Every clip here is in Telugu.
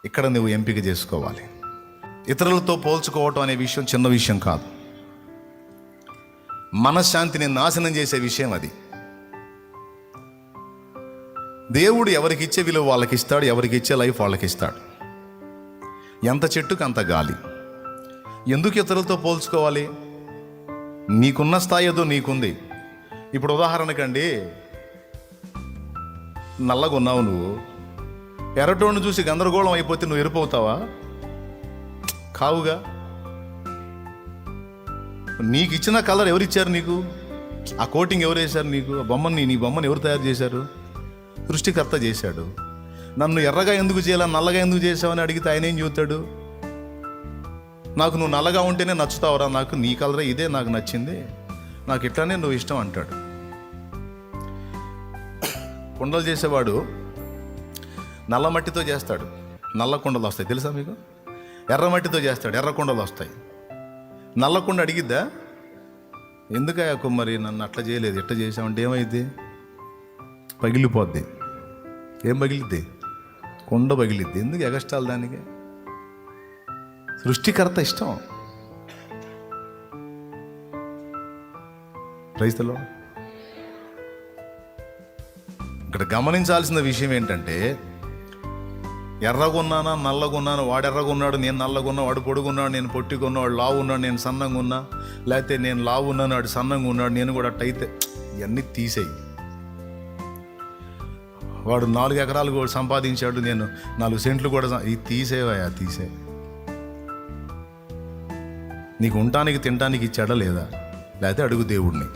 ఇక్కడ నువ్వు ఎంపిక చేసుకోవాలి. ఇతరులతో పోల్చుకోవటం అనే విషయం చిన్న విషయం కాదు. మనశ్శాంతిని నాశనం చేసే విషయం అది. దేవుడు ఎవరికి ఇచ్చే విలువ వాళ్ళకి ఇస్తాడు, ఎవరికి ఇచ్చే లైఫ్ వాళ్ళకి ఇస్తాడు. ఎంత చెట్టుకు అంత గాలి. ఎందుకు ఇతరులతో పోల్చుకోవాలి? నీకున్న స్థాయి ఏదో నీకుంది. ఇప్పుడు ఉదాహరణకండి, నల్లగా ఉన్నావు నువ్వు, ఎర్రటోడిని చూసి గందరగోళం అయిపోతే నువ్వు ఎరుపవుతావా? కావుగా. నీకు ఇచ్చిన కలర్ ఎవరిచ్చారు నీకు? ఆ కోటింగ్ ఎవరు వేశారు నీకు? ఆ బొమ్మని, నీ బొమ్మని ఎవరు తయారు చేశారు? సృష్టికర్త చేశాడు. నన్ను ఎర్రగా ఎందుకు చేయాలి, నల్లగా ఎందుకు చేసావని అడిగితే ఆయన ఏం చూస్తాడు? నాకు నువ్వు నల్లగా ఉంటేనే నచ్చుతావురా, నాకు నీ కలరే ఇదే నాకు నచ్చింది, నాకు ఇట్లానే నువ్వు ఇష్టం అంటాడు. కుండలు చేసేవాడు నల్ల మట్టితో చేస్తాడు, నల్ల కుండలు వస్తాయి తెలుసా మీకు? ఎర్ర మట్టితో చేస్తాడు, ఎర్ర కుండలు వస్తాయి. నల్ల కుండ అడిగిద్దా, ఎందుకయ్యా కుమ్మరి నన్ను అట్లా చేయలేదు, ఎట్లా చేసామంటే ఏమైంది? పగిలిపోద్ది. ఏం పగిలిద్ది? కుండ పగిలిద్ది. ఎందుకు ఎగస్టాలి దానికి? సృష్టికర్త ఇష్టం. క్రైస్తలో ఇక్కడ గమనించాల్సిన విషయం ఏంటంటే, ఎర్రగున్నానా నల్లగున్నాను, వాడు ఎర్రగున్నాడు నేను నల్లగున్నా, వాడు పొడుగున్నాడు నేను పొట్టిగున్నా, వాడు లావు ఉన్నాడు నేను సన్నంగా ఉన్నా, లేకపోతే నేను లావు ఉన్నాను వాడు సన్నంగా ఉన్నాడు నేను కూడా అట్టయితే, ఇవన్నీ తీసేయి. వాడు 4 ఎకరాలు కూడా సంపాదించాడు, నేను 4 సెంట్లు కూడా, ఇది తీసేవయా, తీసే. నీకు ఉండటానికి తినటానికి ఇచ్చాడా లేదా? లేకపోతే అడుగు దేవుడిని.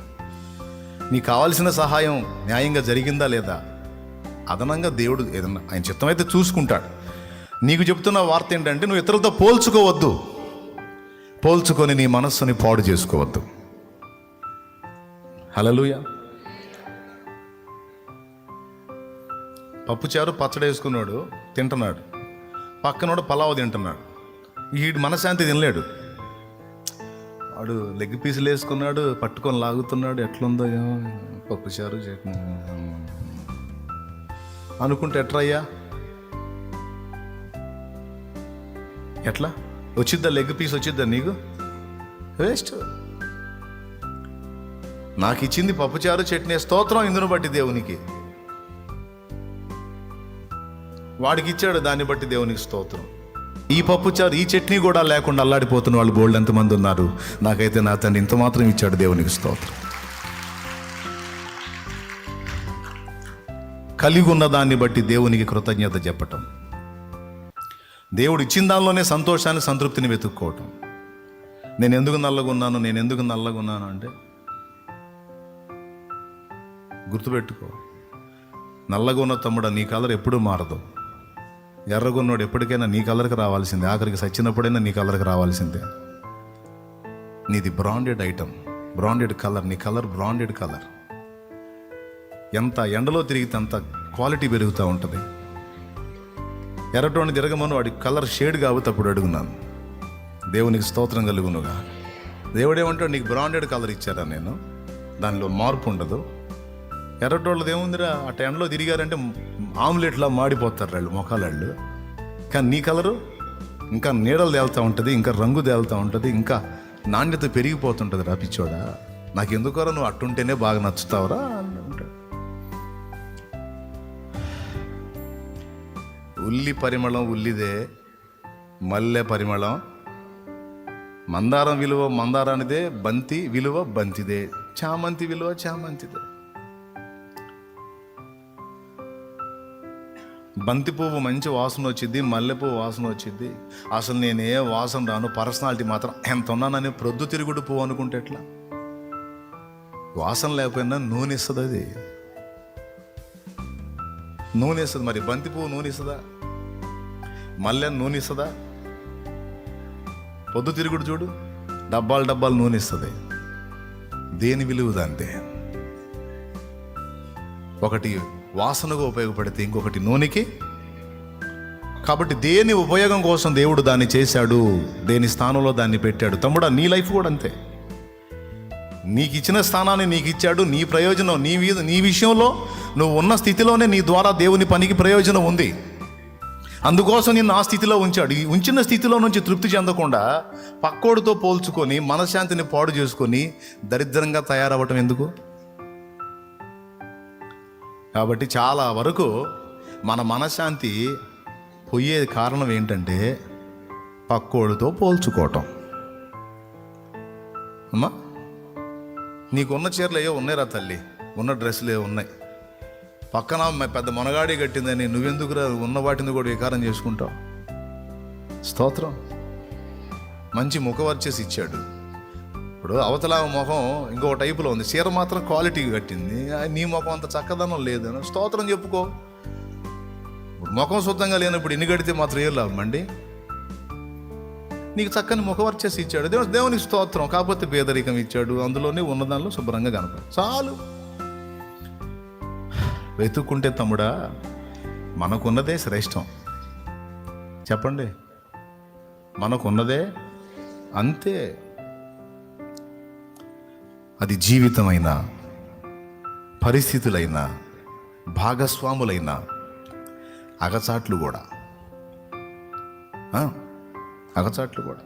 నీకు కావాల్సిన సహాయం న్యాయంగా జరిగిందా లేదా? అదనంగా దేవుడు ఏదన్నా ఆయన చిత్తమైతే చూసుకుంటాడు. నీకు చెప్తున్న వార్త ఏంటంటే, నువ్వు ఇతరులతో పోల్చుకోవద్దు. పోల్చుకొని నీ మనస్సుని పాడు చేసుకోవద్దు. హల్లెలూయా. పప్పుచారు పచ్చడి వేసుకున్నాడు, తింటున్నాడు. పక్కనోడు పలావ్ తింటున్నాడు. వీడు మనశ్శాంతి తినలేడు. వాడు లెగ్ పీసులు వేసుకున్నాడు, పట్టుకొని లాగుతున్నాడు. ఎట్లుందో ఏమో పప్పుచారు చట్నీ అనుకుంటే ఎట్రయ్యా? ఎట్లా వచ్చిద్దా? లెగ్ పీస్ వచ్చిద్దా నీకు? వేస్ట్. నాకు ఇచ్చింది పప్పుచారు చట్నీ, స్తోత్రం ఇందును బట్టి దేవునికి. వాడికి ఇచ్చాడు, దాన్ని బట్టి దేవునికి స్తోత్రం. ఈ పప్పుచారు ఈ చట్నీ కూడా లేకుండా అల్లాడిపోతున్న వాళ్ళు బోల్డ్ ఎంతమంది ఉన్నారు. నాకైతే నా తండ్రి ఇంత మాత్రం ఇచ్చాడు, దేవునికి స్తోత్రం. కలిగి ఉన్న దాన్ని బట్టి దేవునికి కృతజ్ఞత చెప్పటం, దేవుడు ఇచ్చిన దానిలోనే సంతోషాన్ని సంతృప్తిని వెతుక్కోవటం. నేను ఎందుకు నల్లగున్నాను, నేను ఎందుకు నల్లగున్నాను అంటే, గుర్తుపెట్టుకో, నల్లగా ఉన్న తమ్ముడా నీ కలర్ ఎప్పుడూ మారదు. ఎర్రగొన్నోడు ఎప్పటికైనా నీ కలర్కి రావాల్సిందే, ఆఖరికి సచ్చినప్పుడైనా నీ కలర్కి రావాల్సిందే. నీది బ్రాండెడ్ ఐటమ్, బ్రాండెడ్ కలర్, నీ కలర్ బ్రాండెడ్ కలర్. ఎంత ఎండలో తిరిగితే అంత క్వాలిటీ పెరుగుతూ ఉంటుంది. ఎర్రటోని తిరగమను, వాడి కలర్ షేడ్ కాబట్టి అప్పుడు అడుగున్నాను. దేవునికి స్తోత్రం కలుగునుగా. దేవుడేమంటాడు, నీకు బ్రాండెడ్ కలర్ ఇచ్చారా నేను, దానిలో మార్పు ఉండదు. ఎర్రటోళ్ళది ఏముందిరా, అట్ట ఎండలో తిరిగారంటే ఆమ్లెట్లా మాడిపోతారు వాళ్ళు మొఖాలు. కానీ నీ కలరు ఇంకా నీడలు తేలుతూ ఉంటుంది, ఇంకా రంగు తేలుతూ ఉంటుంది, ఇంకా నాణ్యత పెరిగిపోతుంటుంది. రా పిచ్చోడా, నాకు ఎందుకోరా నువ్వు అట్టుంటేనే బాగా నచ్చుతావురా అంటాడు. ఉల్లి పరిమళం ఉల్లిదే, మల్లె పరిమళం మందారం విలువ మందారానిదే, బంతి విలువ బంతిదే, చామంతి విలువ చామంతిదే. బంతి పువ్వు మంచి వాసన వచ్చింది, మల్లెపువ్వు వాసన వచ్చింది. అసలు నేను ఏ వాసన రాను, పర్సనాలిటీ మాత్రం ఎంత ఉన్నానని ప్రొద్దు తిరుగుడు పువ్వు అనుకుంటే ఎట్లా? వాసన లేకపోయినా నూనె ఇస్తుంది, అది నూనె ఇస్తుంది. మరి బంతి పువ్వు నూనె ఇస్తుందా? మల్లె నూనె ఇస్తుందా? పొద్దు తిరుగుడు చూడు, డబ్బాలు డబ్బాలు నూనె ఇస్తుంది. దేని విలువ దాంతే. ఒకటి వాసనగా ఉపయోగపడితే ఇంకొకటి నూనెకి. కాబట్టి దేని ఉపయోగం కోసం దేవుడు దాన్ని చేశాడు, దేని స్థానంలో దాన్ని పెట్టాడు. తమ్ముడా, నీ లైఫ్ కూడా అంతే. నీకు ఇచ్చిన స్థానాన్ని నీకు ఇచ్చాడు. నీ ప్రయోజనం నీ విషయంలో నువ్వు ఉన్న స్థితిలోనే నీ ద్వారా దేవుని పనికి ప్రయోజనం ఉంది. అందుకోసం నిన్ను ఆ స్థితిలో ఉంచాడు. ఈ ఉంచిన స్థితిలో నుంచి తృప్తి చెందకుండా పక్కోడితో పోల్చుకొని మనశ్శాంతిని పాడు చేసుకొని దరిద్రంగా తయారవ్వటం ఎందుకు? కాబట్టి చాలా వరకు మన మనశ్శాంతి పోయే కారణం ఏంటంటే పక్కోడితో పోల్చుకోవటం. అమ్మా, నీకున్న చీరలు ఏవో ఉన్నాయిరా తల్లి, ఉన్న డ్రెస్సులు ఏవో ఉన్నాయి, పక్కన పెద్ద మొనగాడి కట్టిందని నువ్వెందుకురా ఉన్న వాటిని కూడా వికారం చేసుకుంటావు? స్తోత్రం. మంచి ముఖవర్చేసి ఇచ్చాడు. ఇప్పుడు అవతల ముఖం ఇంకో టైపులో ఉంది, చీర మాత్రం క్వాలిటీగా కట్టింది, నీ ముఖం అంత చక్కదనం లేదని స్తోత్రం చెప్పుకో. ముఖం శుద్ధంగా లేనప్పుడు ఎన్ని కడితే మాత్రం ఏం లాభం అండి? నీకు చక్కని ముఖవర్చేసి ఇచ్చాడు దేవునికి స్తోత్రం. కాకపోతే పేదరికం ఇచ్చాడు, అందులోనే ఉన్నదానిలో శుభ్రంగా కనపడు చాలు. వెతుక్కుంటే తమ్ముడా, మనకున్నదే శ్రేష్టం. చెప్పండి, మనకున్నదే అంతే. అది జీవితమైనా, పరిస్థితులైనా, భాగస్వాములైనా, అగచాట్లు కూడా. అగచాట్లు కూడా.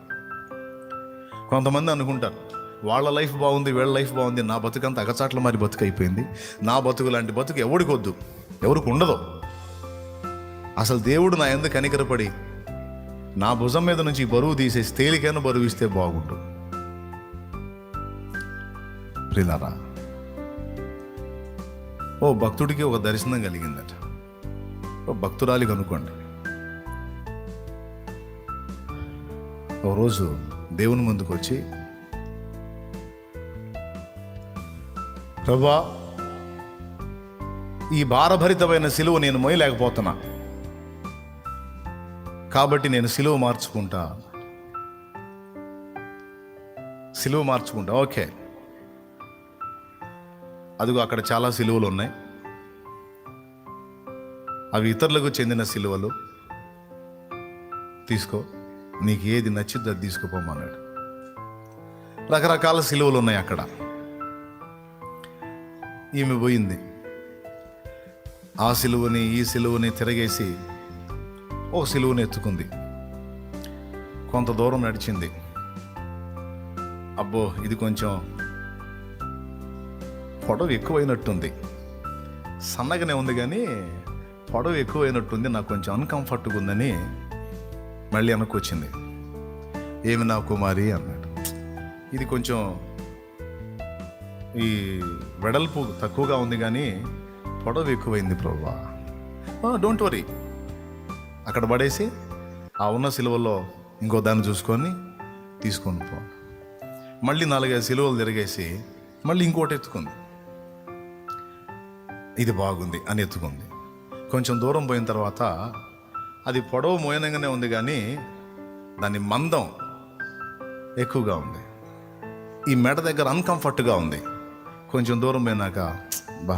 కొంతమంది అనుకుంటారు వాళ్ళ లైఫ్ బాగుంది, వీళ్ళ లైఫ్ బాగుంది, నా బతుకంతా అగచాట్ల మరి బతుకు అయిపోయింది, నా బతుకు లాంటి బతుకు ఎవడికి వద్దు, ఎవరికి ఉండదు. అసలు దేవుడు నా ఎందుకు కనికరపడి నా భుజం మీద నుంచి బరువు తీసేసి తేలికైన బరువు ఇస్తే బాగుండు. ప్రియులారా, ఓ భక్తుడికి ఒక దర్శనం కలిగిందట. ఓ భక్తురాలి కనుక్కోండి. ఓ రోజు దేవుని ముందుకు వచ్చి, ప్రభువా, ఈ భారభరితమైన సిలువ నేను మోయలేకపోతున్నా, కాబట్టి నేను సిలువ మార్చుకుంటా. ఓకే, అదిగో అక్కడ చాలా సిలువలు ఉన్నాయి, అవి ఇతరులకు చెందిన సిలువలు, తీసుకో, నీకు ఏది నచ్చిద్దో అది తీసుకోపోమన్నాడు. రకరకాల సిలువలు ఉన్నాయి అక్కడ. ఈమె పోయింది, ఆ సిలువని ఈ సిలువని తిరగేసి ఒక సిలువని ఎత్తుకుంది. కొంత దూరం నడిచింది. అబ్బో, ఇది కొంచెం పొడవు ఎక్కువైనట్టుంది, సన్నగానే ఉంది కానీ పొడవు ఎక్కువైనట్టుంది, నాకు కొంచెం అన్కంఫర్ట్గా ఉందని మళ్ళీ వెనక్కి వచ్చింది. ఏమి నా కుమారి అన్నాడు, ఇది కొంచెం ఈ వెడల్పు తక్కువగా ఉంది కానీ పొడవు ఎక్కువైంది ప్రభువా. డోంట్ వరీ, అక్కడ పడేసి ఆ ఉన్న సిలువలో ఇంకో దాన్ని చూసుకొని తీసుకొని పో. మళ్ళీ 4-5 సిలువలు తిరిగేసి మళ్ళీ ఇంకోటి ఎత్తుకుంది. ఇది బాగుంది అని ఎత్తుకుంది. కొంచెం దూరం పోయిన తర్వాత అది పొడవు మోయనంగానే ఉంది కానీ దాని మందం ఎక్కువగా ఉంది, ఈ మెడ దగ్గర అన్కంఫర్ట్గా ఉంది. కొంచెం దూరం పోయినాక, బా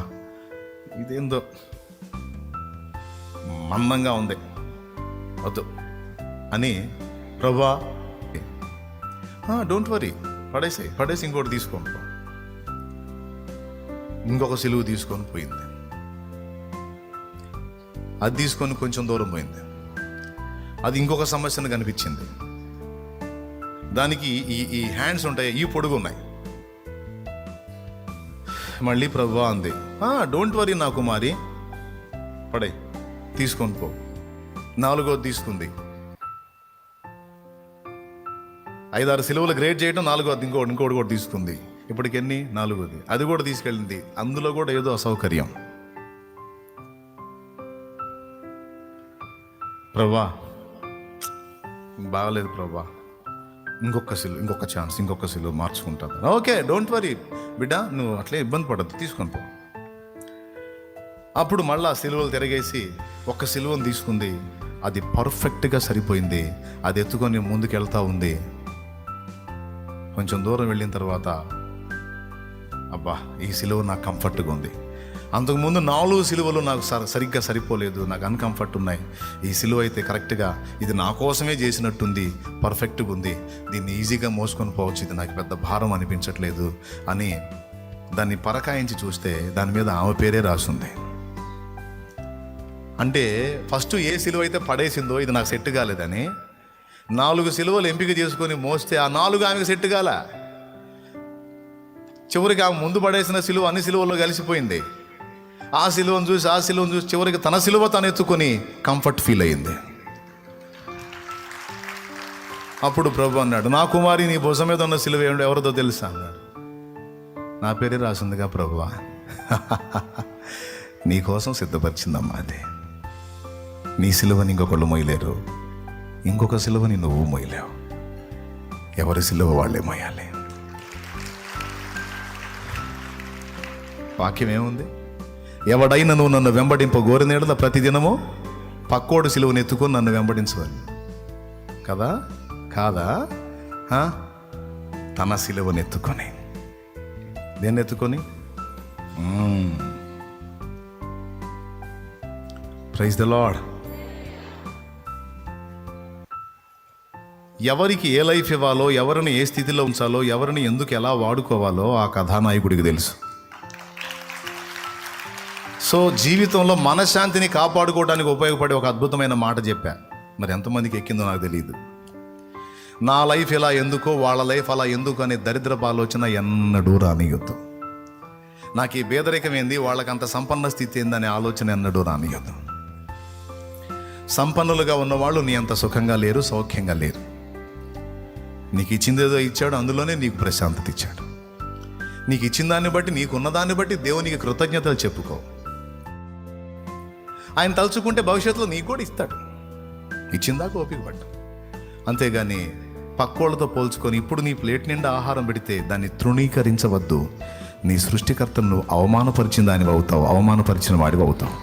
ఇదేందో మందంగా ఉంది, వద్దు అని, ప్రభువా డోంట్ వరీ, పడేసి ఇంకోటి తీసుకొని పో. ఇంకొక సిలువు తీసుకొని పోయింది. అది తీసుకొని కొంచెం దూరం పోయింది. అది ఇంకొక సమస్యను కనిపించింది. దానికి ఈ హ్యాండ్స్ ఉంటాయి, ఈ పొడుగు ఉన్నాయి. మళ్ళీ ప్రభువా అంది, డోంట్ వరీ నా కుమారి, పడే, తీసుకొని పో. 4వ తీసుకుంది. 5-6 సిలువలు గ్రేడ్ చేయడం, 4వ ఇంకోటి కూడా తీసుకుంది. ఇప్పటికి ఎన్ని? 4వది. అది కూడా తీసుకెళ్ళింది. అందులో కూడా ఏదో అసౌకర్యం. ప్రభువా బాగలేదు ప్రభువా, ఇంకొక ఛాన్స్, ఇంకొక సిలువ మార్చుకుంటాను. ఓకే, డోంట్ వరీ బిడ్డ, నువ్వు అట్లే ఇబ్బంది పడద్దు, తీసుకొని పో. అప్పుడు మళ్ళా సిలువలు తిరగేసి ఒక్క సిలువను తీసుకుంది. అది పర్ఫెక్ట్గా సరిపోయింది. అది ఎత్తుకొని ముందుకెళ్తా ఉంది. కొంచెం దూరం వెళ్ళిన తర్వాత, అబ్బా ఈ సిలువ నాకు కంఫర్ట్గా ఉంది, అంతకుముందు 4 సిలువలు నాకు సరిగ్గా సరిపోలేదు, నాకు అన్కంఫర్ట్ ఉన్నాయి, ఈ సిలువ అయితే కరెక్ట్గా ఇది నా కోసమే చేసినట్టుంది, పర్ఫెక్ట్గా ఉంది, దీన్ని ఈజీగా మోసుకొని పోవచ్చు, ఇది నాకు పెద్ద భారం అనిపించట్లేదు అని దాన్ని పరకాయించి చూస్తే దాని మీద ఆమె పేరే రాసుంది. అంటే ఫస్ట్ ఏ సిలువ అయితే పడేసిందో ఇది నాకు సెట్ కాలేదని 4 సిలువలు ఎంపిక చేసుకొని మోస్తే ఆ 4 ఆమెకు సెట్ కాల. చివరికి ఆమె ముందు పడేసిన సిలువ అన్ని సిలువల్లో కలిసిపోయింది. ఆ సిలువను చూసి చివరికి తన సిలువ తను ఎత్తుకొని కంఫర్ట్ ఫీల్ అయింది. అప్పుడు ప్రభు అన్నాడు, నా కుమారి నీ భుజం మీద ఉన్న సిలువ ఎవరిదో తెలుసా అన్నాడు. నా పేరే రాసిందిగా ప్రభువా. నీ కోసం సిద్ధపరిచిందమ్మా అది. నీ సిలువని ఇంకొకళ్ళు మోయలేరు, ఇంకొక సిలువని నువ్వు మోయలేవు. ఎవరి సిలువ వాళ్ళే మోయాలి. వాక్యం ఏముంది? ఎవడైనా నువ్వు నన్ను వెంబడింప గోరినేడల ప్రతిదినము పక్కోడు సిలువను ఎత్తుకొని నన్ను వెంబడించవాలి కదా, కాదా? తన సిలువను ఎత్తుకొని, దేన్ని ఎత్తుకొని? Praise the Lord. ఎవరికి ఏ లైఫ్ ఇవ్వాలో, ఎవరిని ఏ స్థితిలో ఉంచాలో, ఎవరిని ఎందుకు ఎలా వాడుకోవాలో ఆ కథానాయకుడికి తెలుసు. సో జీవితంలో మనశ్శాంతిని కాపాడుకోవడానికి ఉపయోగపడే ఒక అద్భుతమైన మాట చెప్పా. మరి ఎంతమందికి ఎక్కిందో నాకు తెలియదు. నా లైఫ్ ఇలా ఎందుకో, వాళ్ళ లైఫ్ అలా ఎందుకు అనే దరిద్రపు ఆలోచన ఎన్నడూ రానియొద్దు. నాకు ఈ పేదరికం ఏంది, వాళ్ళకంత సంపన్న స్థితి ఏందనే ఆలోచన ఎన్నడూ రానియొద్దు. సంపన్నులుగా ఉన్నవాళ్ళు నీ అంత సుఖంగా లేరు, సౌఖ్యంగా లేరు. నీకు ఇచ్చిందేదో ఇచ్చాడు, అందులోనే నీకు ప్రశాంతత ఇచ్చాడు. నీకు ఇచ్చిన దాన్ని బట్టి, నీకున్న దాన్ని బట్టి దేవునికి కృతజ్ఞతలు చెప్పుకో. ఆయన తలుచుకుంటే భవిష్యత్తులో నీకు కూడా ఇస్తాడు. ఇచ్చిందాకా ఓపిక పట్టు. అంతేగాని పక్కోళ్ళతో పోల్చుకొని ఇప్పుడు నీ ప్లేట్ నిండా ఆహారం పెడితే దాన్ని తృణీకరించవద్దు. నీ సృష్టికర్తను అవమానపరిచిన దానివి అవుతావు, అవమానపరిచిన వాడివి అవుతావు.